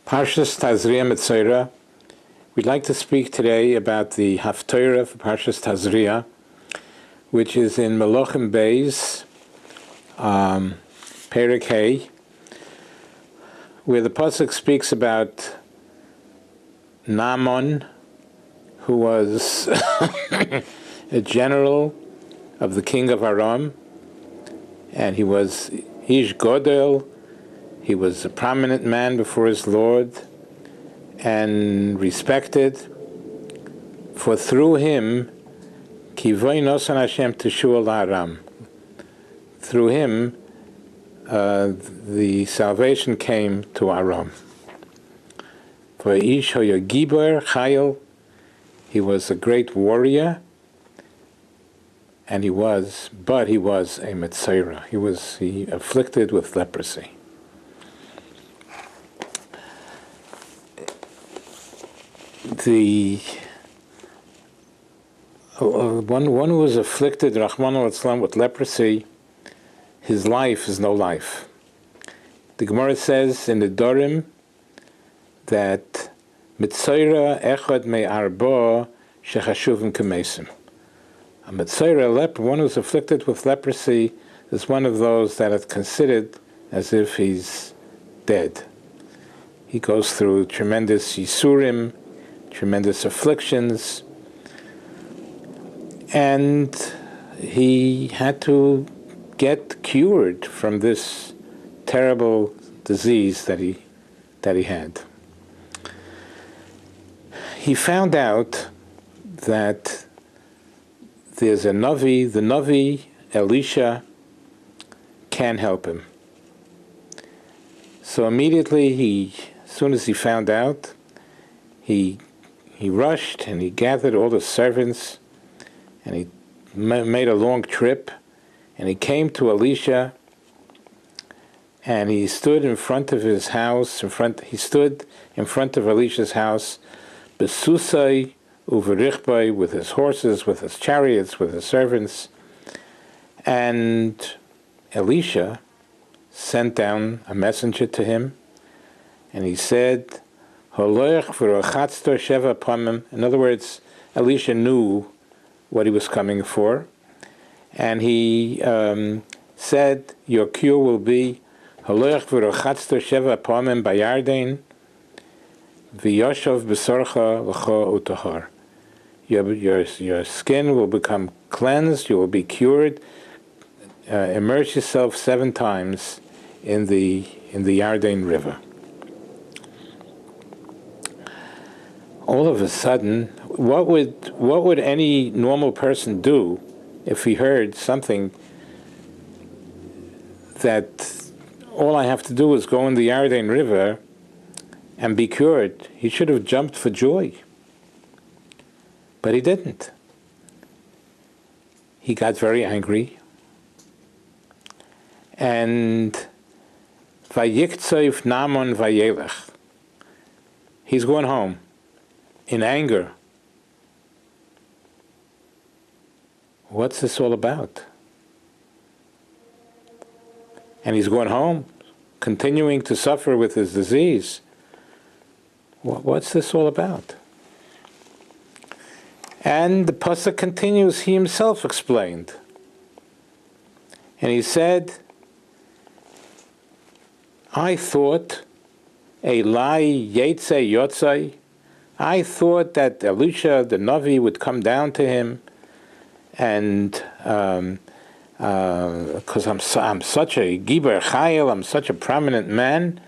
Parshas Tazria. We'd like to speak today about the Haftorah for Parshas Tazria, which is in Melochim Beis, Perek Hey, where the pasuk speaks about Naaman, who was a general of the king of Aram, and he was Ish Godel. He was a prominent man before his Lord and respected, for through him, Kivoy Nosan Hashem Teshuah Aram. Through him, the salvation came to Aram. For Ish Hoya Gibar Chayil, he was a great warrior, and he was a Metzora. He afflicted with leprosy. The one who was afflicted, Rahman al-Islam, with leprosy, his life is no life. The Gemara says in the Dorim that Metzora echad me'arba shechashuvim k'mesim. A Metzora, one who's afflicted with leprosy, is one of those that is considered as if he's dead. He goes through tremendous yisurim, tremendous afflictions, and he had to get cured from this terrible disease that he had. He found out that there's a Navi, the Navi, Elisha, can help him. So immediately, as soon as he found out, he rushed and he gathered all the servants and he made a long trip, and he came to Elisha and he stood in front of his house, he stood in front of Elisha's house, besusai uverichbai, with his horses, with his chariots, with his servants, and Elisha sent down a messenger to him, and he said, in other words, Elisha knew what he was coming for, and he said, your cure will be your skin will become cleansed, you will be cured. Immerse yourself 7 times in the Yarden River. All of a sudden, what would any normal person do if he heard something that all I have to do is go in the Yarden River and be cured? He should have jumped for joy. But he didn't. He got very angry. And Vayiktzayv Naaman Vayelech. He's going home in anger. What's this all about? And he's going home, continuing to suffer with his disease. What's this all about? And the pasuk continues, he himself explained. And he said, I thought, Elai Yetzei Yotzai, I thought that Elisha, the Navi, would come down to him, and because I'm such a Gibar Chayil, I'm such a prominent man,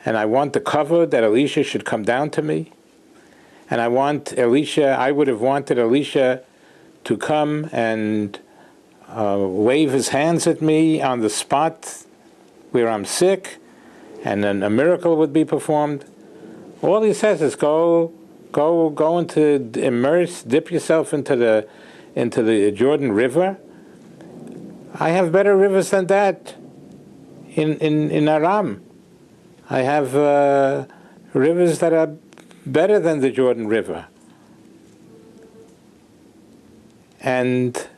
and I want the cover that Elisha should come down to me, and I would have wanted Elisha to come and wave his hands at me on the spot where I'm sick, and then a miracle would be performed. All he says is go into dip yourself into the Jordan River. I have better rivers than that in Aram. I have rivers that are better than the Jordan River. And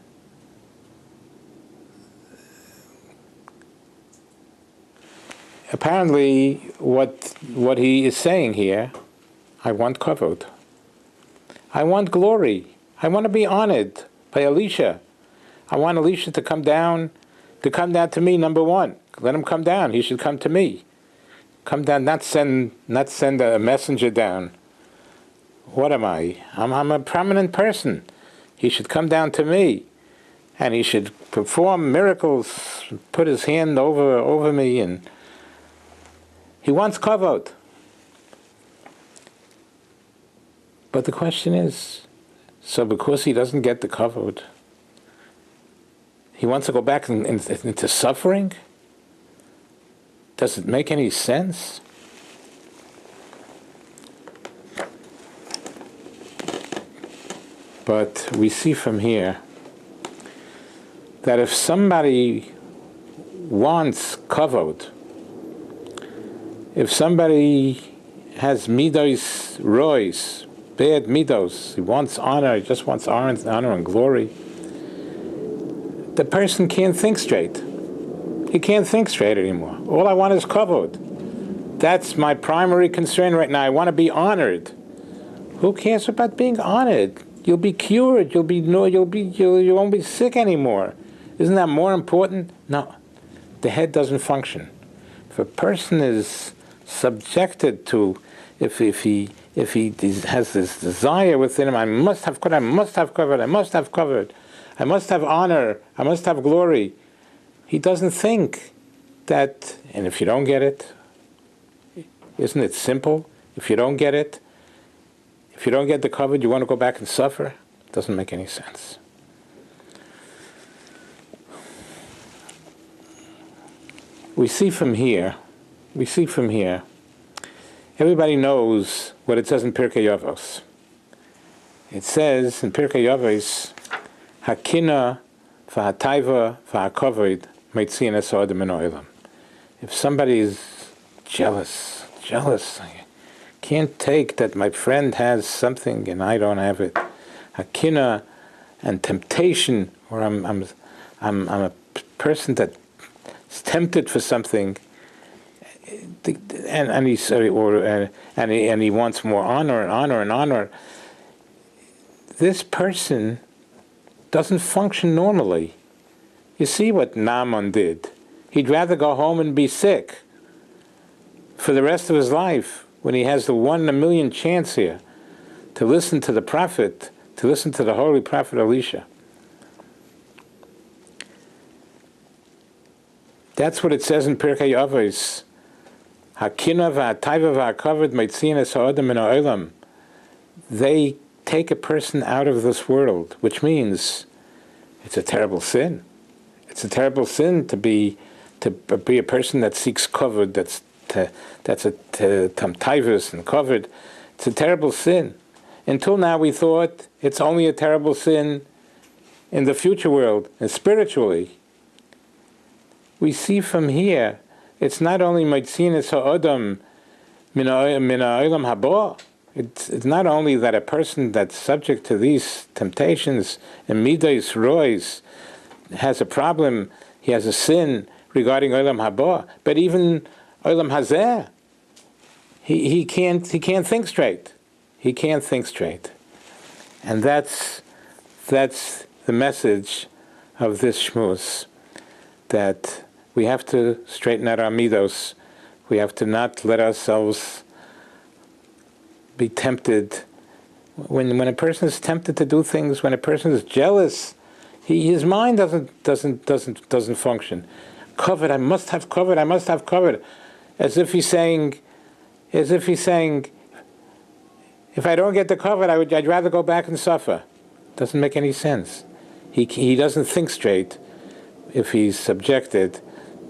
Apparently, what he is saying here, I want kavod. I want glory. I want to be honored by Elisha. I want Elisha to come down to me, number one. Let him come down. He should come to me. Come down, not send a messenger down. What am I? I'm a prominent person. He should come down to me. And he should perform miracles, put his hand over me, and he wants kavod. But the question is, so because he doesn't get the kavod, he wants to go back into suffering? Does it make any sense? But we see from here that if somebody wants kavod, if somebody has midos rois, bad midos, he wants honor, he just wants honor and glory, the person can't think straight. He can't think straight anymore. All I want is kavod. That's my primary concern right now. I want to be honored. Who cares about being honored? You'll be cured. You won't be sick anymore. Isn't that more important? No. The head doesn't function. If a person is subjected to, if he has this desire within him, I must have kavod, I must have kavod, I must have kavod, I must have honor, I must have glory. He doesn't think that, and if you don't get it, isn't it simple? If you don't get it, if you don't get the kavod, you want to go back and suffer? It doesn't make any sense. We see from here, everybody knows what it says in Pirkei Avos. It says in Pirkei Avos, Hakina v'hataiva v'hakavod meitziin es ha'adam min ha'olam. If somebody is jealous, I can't take that my friend has something and I don't have it. Hakina and temptation, or I'm a person that is tempted for something, and he wants more honor. This person doesn't function normally. You see what Naaman did. He'd rather go home and be sick for the rest of his life when he has the 1 in a million chance here to listen to the prophet, to listen to the holy prophet Elisha. That's what it says in Pirkei Avos. Hakina v'hataiva v'hakavod meitziin es ha'adam min ha'olam. They take a person out of this world, which means it's a terrible sin. It's a terrible sin to be a person that seeks kavod, that's a tamtaivus and kavod. It's a terrible sin. Until now we thought it's only a terrible sin in the future world, and spiritually. We see from here, it's not only meitziin es ha'adam min ha'olam haba. It's not only that a person that's subject to these temptations and midos rois has a problem, he has a sin regarding olam haba, but even olam hazeh, he can't think straight. He can't think straight, and that's the message of this shmuz, that we have to straighten out our midos. We have to not let ourselves be tempted. When a person is tempted to do things, when a person is jealous, his mind doesn't function. Kavod, I must have kavod, as if he's saying, if I don't get the kavod, I'd rather go back and suffer. Doesn't make any sense. He doesn't think straight if he's subjected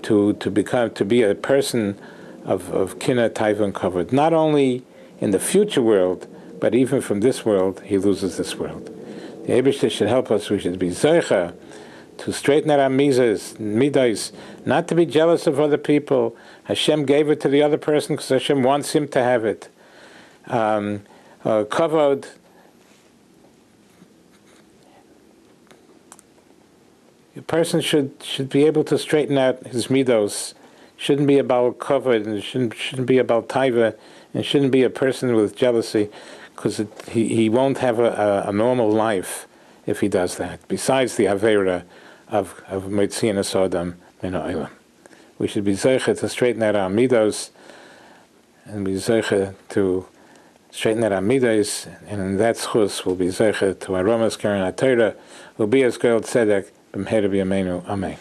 to be a person of kina, taiva, and kavod. Not only in the future world, but even from this world, he loses this world. The Eibishter should help us. We should be zeicha to straighten out our midos, not to be jealous of other people. Hashem gave it to the other person because Hashem wants him to have it. Kavod, a person should be able to straighten out his midos, shouldn't be about covered, and shouldn't be about taiva, and shouldn't be a person with jealousy, because he won't have a normal life if he does that. Besides the avera of Metzion Sodom Min Ha'olam, we should be zeicha to straighten out our midos, and be zeicha to straighten out our midos, and in that schus will be zeicha to aromas karen atayra, will be as girl tzedek b'mheir b'yameinu. Amen.